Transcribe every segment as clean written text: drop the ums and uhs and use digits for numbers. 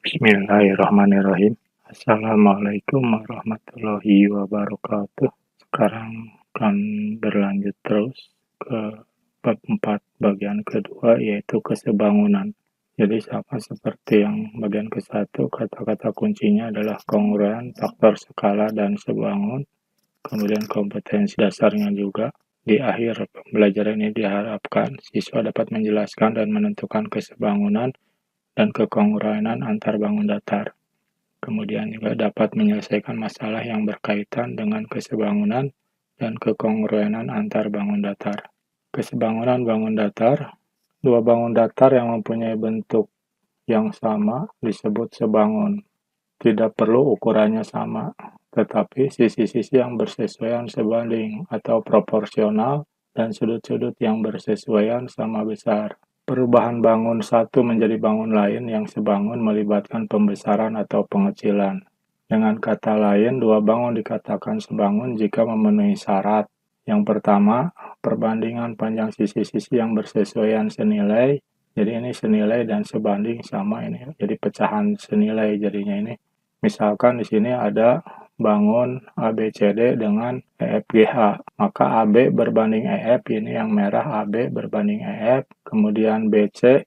Bismillahirrahmanirrahim. Assalamualaikum warahmatullahi wabarakatuh. Sekarang akan berlanjut terus ke bab 4 bagian kedua, yaitu kesebangunan. Jadi sama seperti yang bagian ke-1, kata-kata kuncinya adalah kongruen, faktor skala, dan sebangun. Kemudian kompetensi dasarnya juga. Di akhir pembelajaran ini diharapkan siswa dapat menjelaskan dan menentukan kesebangunan dan kekongruenan antar bangun datar. Kemudian juga dapat menyelesaikan masalah yang berkaitan dengan kesebangunan dan kekongruenan antar bangun datar. Kesebangunan bangun datar, dua bangun datar yang mempunyai bentuk yang sama disebut sebangun. Tidak perlu ukurannya sama, tetapi sisi-sisi yang bersesuaian sebanding atau proporsional dan sudut-sudut yang bersesuaian sama besar. Perubahan bangun satu menjadi bangun lain yang sebangun melibatkan pembesaran atau pengecilan. Dengan kata lain, dua bangun dikatakan sebangun jika memenuhi syarat. Yang pertama, perbandingan panjang sisi-sisi yang bersesuaian senilai. Jadi ini senilai dan sebanding sama ini. Jadi pecahan senilai jadinya ini. Misalkan di sini ada bangun ABCD dengan EFGH, maka AB berbanding EF, ini yang merah AB berbanding EF, kemudian BC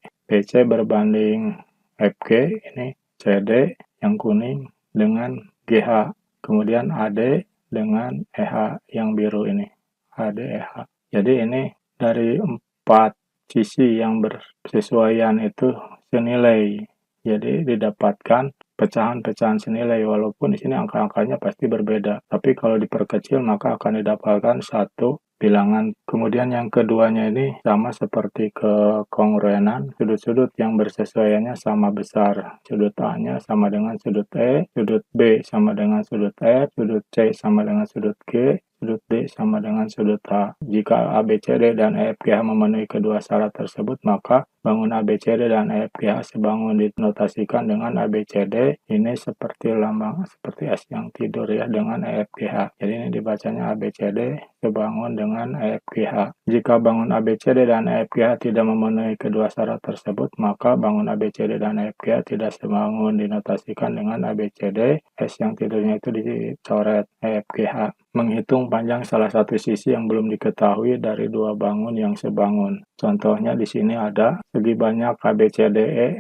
berbanding FG, ini CD yang kuning dengan GH, kemudian AD dengan EH yang biru ini, AD EH. Jadi ini dari 4 sisi yang bersesuaian itu senilai, jadi didapatkan pecahan-pecahan senilai, walaupun di sini angka-angkanya pasti berbeda. Tapi kalau diperkecil maka akan didapatkan satu bilangan. Kemudian yang keduanya ini sama seperti kekongruenan, sudut-sudut yang bersesuaiannya sama besar. Sudut A-nya sama dengan sudut E, sudut B sama dengan sudut F, sudut C sama dengan sudut G, sudut D sama dengan sudut H. Jika ABCD dan EFGH memenuhi kedua syarat tersebut, maka bangun ABCD dan EFGH sebangun. Dinotasikan dengan ABCD ini seperti lambang, seperti S yang tidur ya, dengan EFGH. Jadi ini dibacanya ABCD sebangun dengan EFGH. Jika bangun ABCD dan EFGH tidak memenuhi kedua syarat tersebut, maka bangun ABCD dan EFGH tidak sebangun. Dinotasikan dengan ABCD, S yang tidurnya itu dicoret EFGH. Menghitung panjang salah satu sisi yang belum diketahui dari dua bangun yang sebangun. Contohnya di sini ada segi banyak ABCDE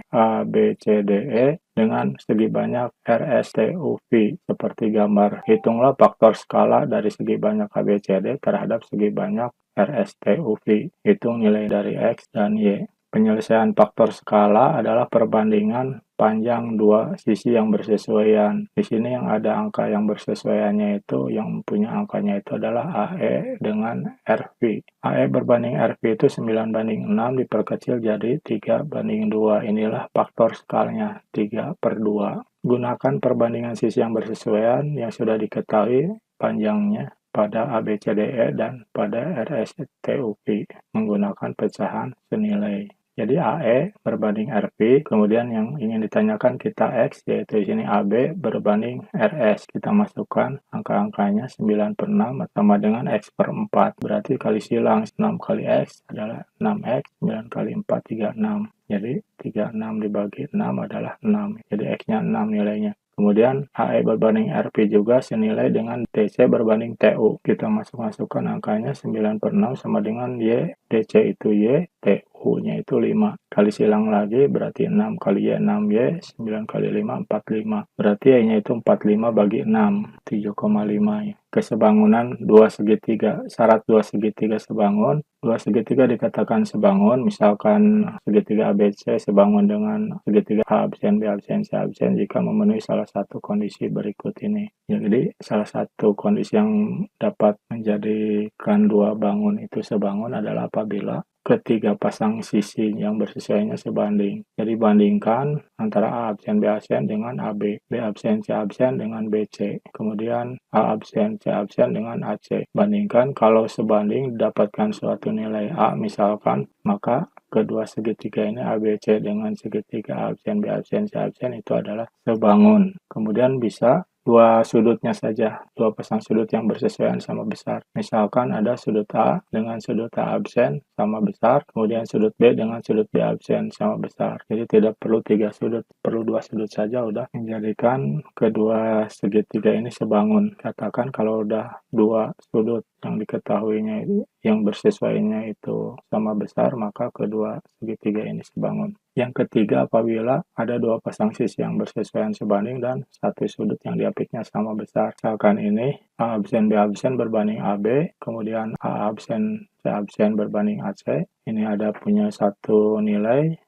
dengan segi banyak RSTUV seperti gambar. Hitunglah faktor skala dari segi banyak ABCD terhadap segi banyak RSTUV. Hitung nilai dari X dan Y. Penyelesaian faktor skala adalah perbandingan panjang dua sisi yang bersesuaian. Di sini yang ada angka yang bersesuaiannya itu, yang punya angkanya itu adalah AE dengan RV. AE berbanding RV itu 9:6 diperkecil jadi 3:2. Inilah faktor skalanya, 3/2. Gunakan perbandingan sisi yang bersesuaian yang sudah diketahui panjangnya pada ABCDE dan pada RSTUV menggunakan pecahan senilai. Jadi AE berbanding RP, kemudian yang ingin ditanyakan kita X, yaitu di sini AB berbanding RS. Kita masukkan angka-angkanya 9/6 sama dengan X/4. Berarti kali silang 6 kali X adalah 6X, 9 kali 4, 36. Jadi 36 dibagi 6 adalah 6. Jadi X-nya 6 nilainya. Kemudian HE berbanding RP juga senilai dengan DC berbanding TU. Kita masukkan angkanya 9/6 sama dengan Y, DC itu Y, TU-nya itu 5. Kali silang lagi berarti 6 kali Y, 6Y, 9 kali 5, 45. Berarti Y-nya itu 45 bagi 6, 7,5 ya. Kesebangunan dua segitiga. Syarat dua segitiga sebangun. Dua segitiga dikatakan sebangun, misalkan segitiga ABC sebangun dengan segitiga A absen, B absen, C absen jika memenuhi salah satu kondisi berikut ini. Jadi salah satu kondisi yang dapat menjadikan dua bangun itu sebangun adalah apabila ketiga pasang sisi yang bersesuaiannya sebanding. Jadi bandingkan antara A absen B absen dengan AB, B absen C absen dengan BC, kemudian A absen C absen dengan AC. Bandingkan, kalau sebanding didapatkan suatu nilai A misalkan, maka kedua segitiga ini ABC dengan segitiga A absen B absen C absen itu adalah sebangun. Kemudian bisa dua sudutnya saja, dua pasang sudut yang bersesuaian sama besar. Misalkan ada sudut A dengan sudut A absen sama besar, kemudian sudut B dengan sudut B absen sama besar. Jadi tidak perlu 3 sudut, perlu 2 sudut saja udah menjadikan kedua segitiga ini sebangun. Katakan kalau udah 2 sudut yang diketahuinya yang bersesuaiannya itu sama besar, maka kedua segitiga ini sebangun. Yang ketiga, apabila ada 2 pasang sisi yang bersesuaian sebanding dan satu sudut yang diapitnya sama besar. Misalkan ini A absen B absen berbanding AB, kemudian A absen C absen berbanding AC. Ini ada punya satu nilai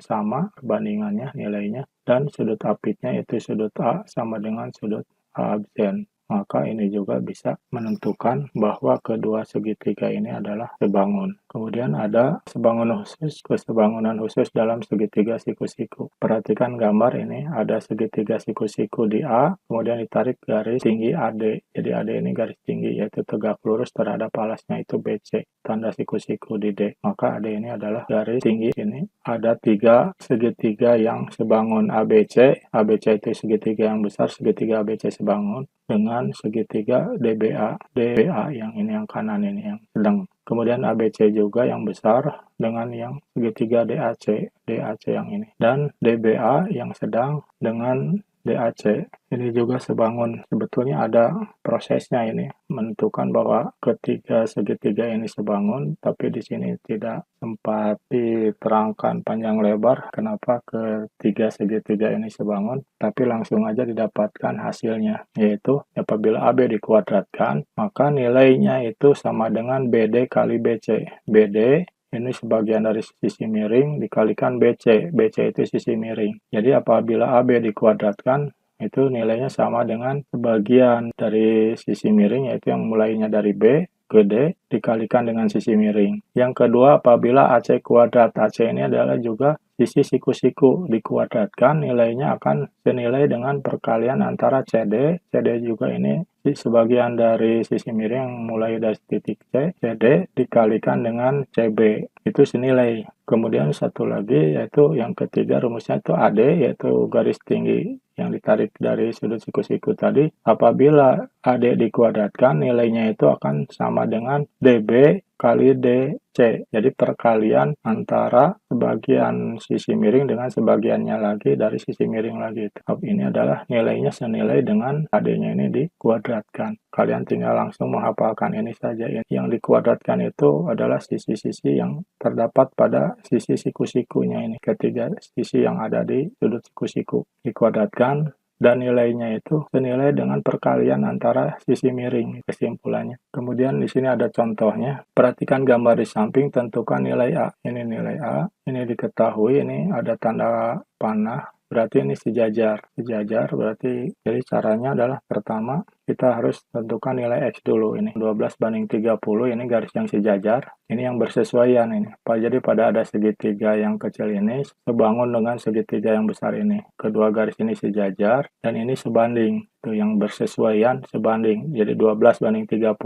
sama perbandingannya nilainya, dan sudut apitnya itu sudut A sama dengan sudut A absen. Maka ini juga bisa menentukan bahwa kedua segitiga ini adalah sebangun. Kemudian ada kesebangunan khusus dalam segitiga siku-siku. Perhatikan gambar ini, ada segitiga siku-siku di A, kemudian ditarik garis tinggi AD. Jadi AD ini garis tinggi, yaitu tegak lurus terhadap alasnya itu BC, tanda siku-siku di D. Maka AD ini adalah garis tinggi ini. Ada 3 segitiga yang sebangun ABC. ABC itu segitiga yang besar, segitiga ABC sebangun dengan segitiga DBA. DBA yang ini yang kanan ini yang sedang. Kemudian ABC juga yang besar dengan yang segitiga DAC. DAC yang ini. Dan DBA yang sedang dengan DAC. Ini juga sebangun. Sebetulnya ada prosesnya ini menentukan bahwa ketiga segitiga ini sebangun, tapi di sini tidak sempat diterangkan panjang lebar kenapa ketiga segitiga ini sebangun, tapi langsung aja didapatkan hasilnya, yaitu apabila AB dikuadratkan, maka nilainya itu sama dengan BD kali BC. BD ini sebagian dari sisi miring dikalikan BC. BC itu sisi miring. Jadi apabila AB dikuadratkan, itu nilainya sama dengan sebagian dari sisi miring, yaitu yang mulainya dari B ke D dikalikan dengan sisi miring. Yang kedua, apabila AC kuadrat. AC ini adalah juga sisi siku-siku dikuadratkan, nilainya akan senilai dengan perkalian antara CD. CD juga ini sebagian dari sisi miring yang mulai dari titik C, CD dikalikan dengan CB. Itu senilai. Kemudian satu lagi yaitu yang ketiga, rumusnya itu AD, yaitu garis tinggi yang ditarik dari sudut siku-siku tadi. Apabila AD dikuadratkan, nilainya itu akan sama dengan DB kali DC. Jadi perkalian antara sebagian sisi miring dengan sebagiannya lagi dari sisi miring lagi. Ini adalah nilainya senilai dengan AD-nya ini dikuadratkan. Kalian tinggal langsung menghafalkan ini saja. Yang dikuadratkan itu adalah sisi-sisi yang terdapat pada sisi siku-sikunya ini. Ketiga sisi yang ada di sudut siku-siku dikuadratkan, dan nilainya itu senilai dengan perkalian antara sisi miring, kesimpulannya. Kemudian di sini ada contohnya. Perhatikan gambar di samping, tentukan nilai A. Ini nilai A, ini diketahui, ini ada tanda panah, berarti ini sejajar. Sejajar berarti, jadi caranya adalah pertama, kita harus tentukan nilai X dulu. Ini 12 banding 30, ini garis yang sejajar. Ini yang bersesuaian ini. Jadi pada ada segitiga yang kecil ini sebangun dengan segitiga yang besar ini. Kedua garis ini sejajar dan ini sebanding. Itu yang bersesuaian sebanding. Jadi 12 banding 30.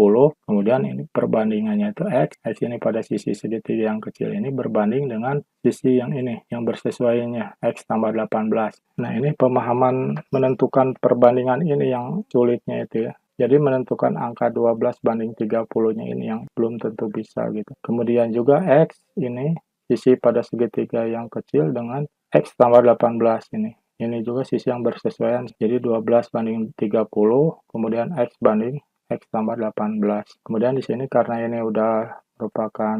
Kemudian ini perbandingannya itu X. X ini pada sisi segitiga yang kecil ini berbanding dengan sisi yang ini, yang bersesuaiannya. X tambah 18. Nah, ini pemahaman menentukan perbandingan ini yang sulitnya itu ya. Jadi menentukan angka 12 banding 30-nya ini yang belum tentu bisa gitu. Kemudian juga X ini sisi pada segitiga yang kecil dengan X tambah 18 ini. Ini juga sisi yang bersesuaian. Jadi 12 banding 30, kemudian X banding X tambah 18. Kemudian di sini karena ini udah merupakan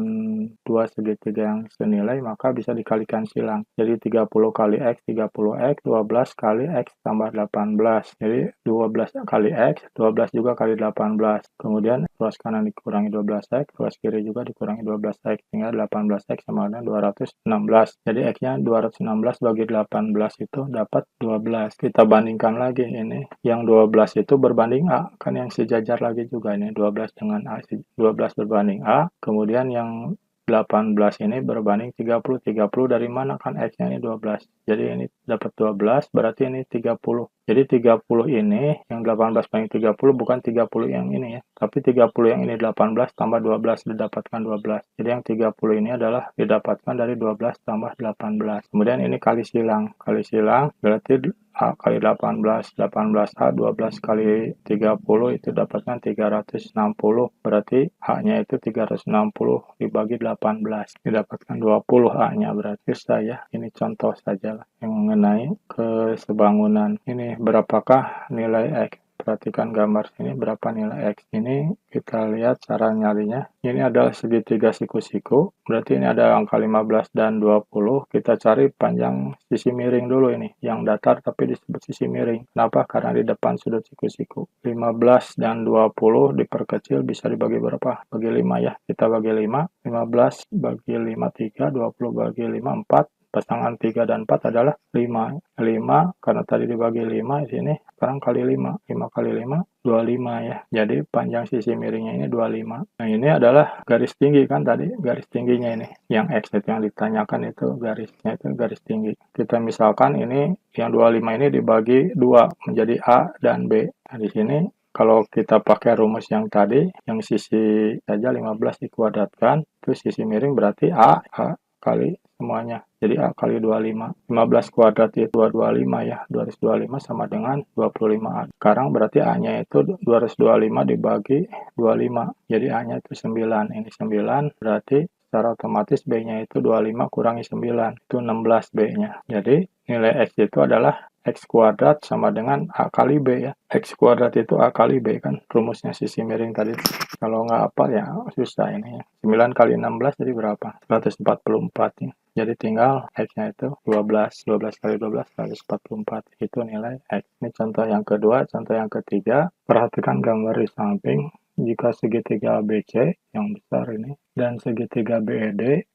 dua segitiga yang senilai, maka bisa dikalikan silang. Jadi 30 kali X, 30X, 12 kali X tambah 18. Jadi 12 kali X, 12 juga kali 18. Kemudian ruas kanan dikurangi 12X, ruas kiri juga dikurangi 12X. Tinggal 18X sama dengan 216. Jadi X-nya 216 bagi 18 itu dapat 12. Kita bandingkan lagi ini. Yang 12 itu berbanding A. Kan yang sejajar lagi juga ini. 12 dengan A. 12 berbanding A. Kemudian yang 18 ini berbanding 30. 30 dari mana kan X-nya ini 12. Jadi ini dapat 12, berarti ini 30. Jadi 30 ini, yang 18 banding 30 bukan 30 yang ini ya. Tapi 30 yang ini 18 tambah 12 didapatkan 12. Jadi yang 30 ini adalah didapatkan dari 12 tambah 18. Kemudian ini kali silang. Kali silang berarti A kali 18, 18A 12 kali 30 itu dapatkan 360. Berarti A-nya itu 360 dibagi 18. Didapatkan 20 A-nya. Berarti saya ini contoh saja lah yang mengenai kesebangunan. Ini berapakah nilai X? Perhatikan gambar sini berapa nilai X. Ini kita lihat cara nyarinya. Ini adalah segitiga siku-siku. Berarti ini ada angka 15 dan 20. Kita cari panjang sisi miring dulu ini. Yang datar tapi disebut sisi miring. Kenapa? Karena di depan sudut siku-siku. 15 dan 20 diperkecil bisa dibagi berapa? Bagi 5 ya. Kita bagi 5. 15 bagi 5 3. 20 bagi 5 4. Pasangan 3 dan 4 adalah 5. 5 karena tadi dibagi 5 di sini. Sekarang kali 5. 5 kali 5 25 ya. Jadi panjang sisi miringnya ini 25. Nah, ini adalah garis tinggi kan tadi, garis tingginya ini. Yang X itu yang ditanyakan itu garisnya itu garis tinggi. Kita misalkan ini yang 25 ini dibagi 2 menjadi A dan B. Nah, di sini kalau kita pakai rumus yang tadi, yang sisi saja 15 dikuadratkan, itu sisi miring berarti A kali semuanya. Jadi A kali 25. 15 kuadrat itu 225 ya. 225 sama dengan 25A. Sekarang berarti A-nya itu 225 dibagi 25. Jadi A-nya itu 9. Ini 9 berarti secara otomatis B-nya itu 25 kurangi 9. Itu 16 B-nya. Jadi nilai X itu adalah X kuadrat sama dengan A kali B ya. X kuadrat itu A kali B kan rumusnya sisi miring tadi. Kalau nggak apa ya susah ini ya. 9 kali 16 jadi berapa? 144 ya. Jadi tinggal X-nya itu 12. 12 kali 12 144. Itu nilai X. Ini contoh yang kedua. Contoh yang ketiga. Perhatikan gambar di samping. Jika segitiga ABC yang besar ini dan segitiga BED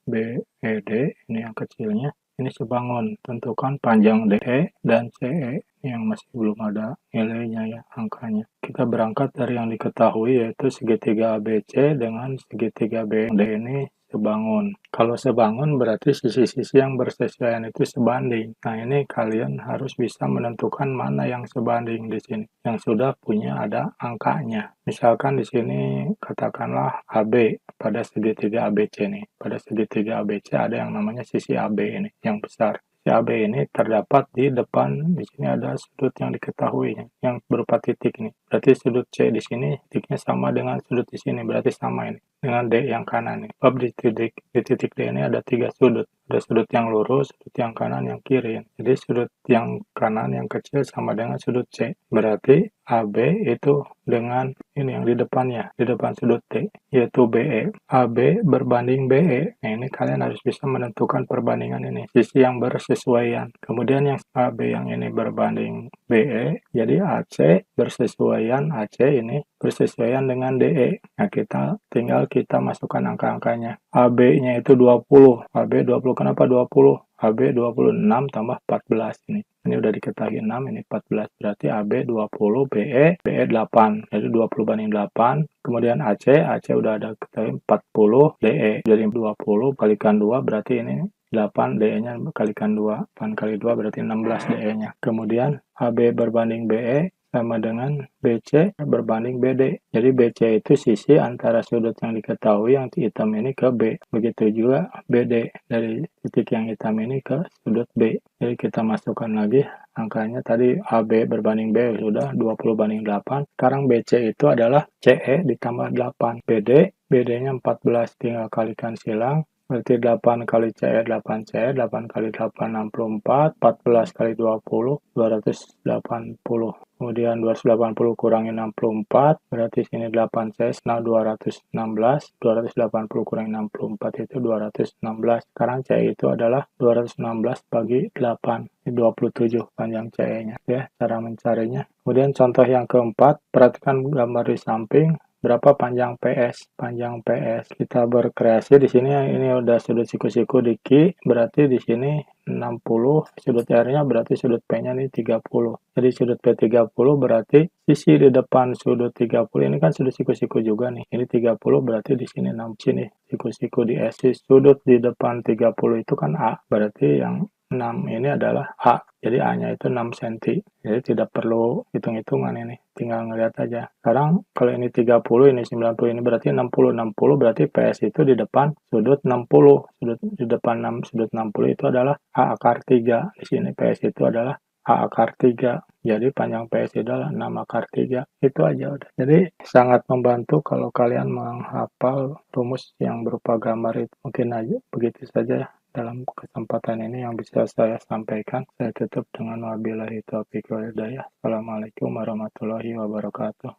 ini yang kecilnya ini sebangun. Tentukan panjang DE dan CE yang masih belum ada nilainya ya, angkanya. Kita berangkat dari yang diketahui yaitu segitiga ABC dengan segitiga BD ini sebangun. Kalau sebangun berarti sisi-sisi yang bersesuaian itu sebanding. Nah, ini kalian harus bisa menentukan mana yang sebanding di sini. Yang sudah punya ada angkanya. Misalkan di sini katakanlah AB pada segitiga ABC nih. Pada segitiga ABC ada yang namanya sisi AB ini yang besar. Si AB ini terdapat di depan, di sini ada sudut yang diketahui yang berupa titik ini. Berarti sudut C di sini titiknya sama dengan sudut di sini, berarti sama ini dengan D yang kanan nih. Sebab di titik D ini ada 3 sudut. Ada sudut yang lurus, sudut yang kanan, yang kiri. Jadi sudut yang kanan yang kecil sama dengan sudut C. Berarti AB itu dengan ini yang di depannya, di depan sudut T, yaitu BE. AB berbanding BE. Nah, ini kalian harus bisa menentukan perbandingan ini, sisi yang bersesuaian. Kemudian yang AB yang ini berbanding BE, jadi AC bersesuaian, AC ini bersesuaian dengan DE. Nah, tinggal kita masukkan angka-angkanya. AB-nya itu 20. AB 20, kenapa 20? AB 26 tambah 14 ini. Ini udah diketahui 6, ini 14. Berarti AB 20, BE 8. Jadi 20 banding 8. Kemudian AC udah ada ketahui 40, DE. Jadi 20 kalikan 2 berarti ini 8 DE-nya kalikan 2. 8 kali 2 berarti 16 DE-nya. Kemudian AB berbanding BE sama dengan BC berbanding BD. Jadi BC itu sisi antara sudut yang diketahui yang hitam ini ke B. Begitu juga BD dari titik yang hitam ini ke sudut B. Jadi kita masukkan lagi angkanya tadi AB berbanding B sudah 20 banding 8. Sekarang BC itu adalah CE ditambah 8. BD-nya 14 tinggal kalikan silang. Berarti 8 kali CE 8CE, 8 kali 8 64, 14 kali 20 280. Kemudian 280 kurangi 64, berarti sini 8C, nah 216, 280 kurangi 64 itu 216. Sekarang CE itu adalah 216 bagi 8, 27 panjang CE-nya. Ya, cara mencarinya. Kemudian contoh yang keempat, perhatikan gambar di samping. Berapa panjang PS? Panjang PS. Kita berkreasi di sini ini udah sudut siku-siku di Q, berarti di sini 60, sudut R-nya berarti sudut P-nya ini 30. Jadi sudut P30 berarti sisi di depan sudut 30 ini kan sudut siku-siku juga nih. Ini 30 berarti di sini 6 sini siku-siku di S. Sudut di depan 30 itu kan A, berarti yang 6 ini adalah A. Jadi A-nya itu 6 cm. Jadi tidak perlu hitung-hitungan ini. Tinggal ngeliat aja. Sekarang kalau ini 30, ini 90, ini berarti 60. 60 berarti PS itu di depan sudut 60. Sudut di depan sudut 60 itu adalah A akar 3. Di sini PS itu adalah A akar 3. Jadi panjang PS adalah 6 akar 3. Itu aja udah. Jadi sangat membantu kalau kalian menghafal rumus yang berupa gambar itu. Mungkin aja begitu saja ya dalam kesempatan ini yang bisa saya sampaikan. Saya tutup dengan wabillahi taufiq wal hidayah. Assalamualaikum warahmatullahi wabarakatuh.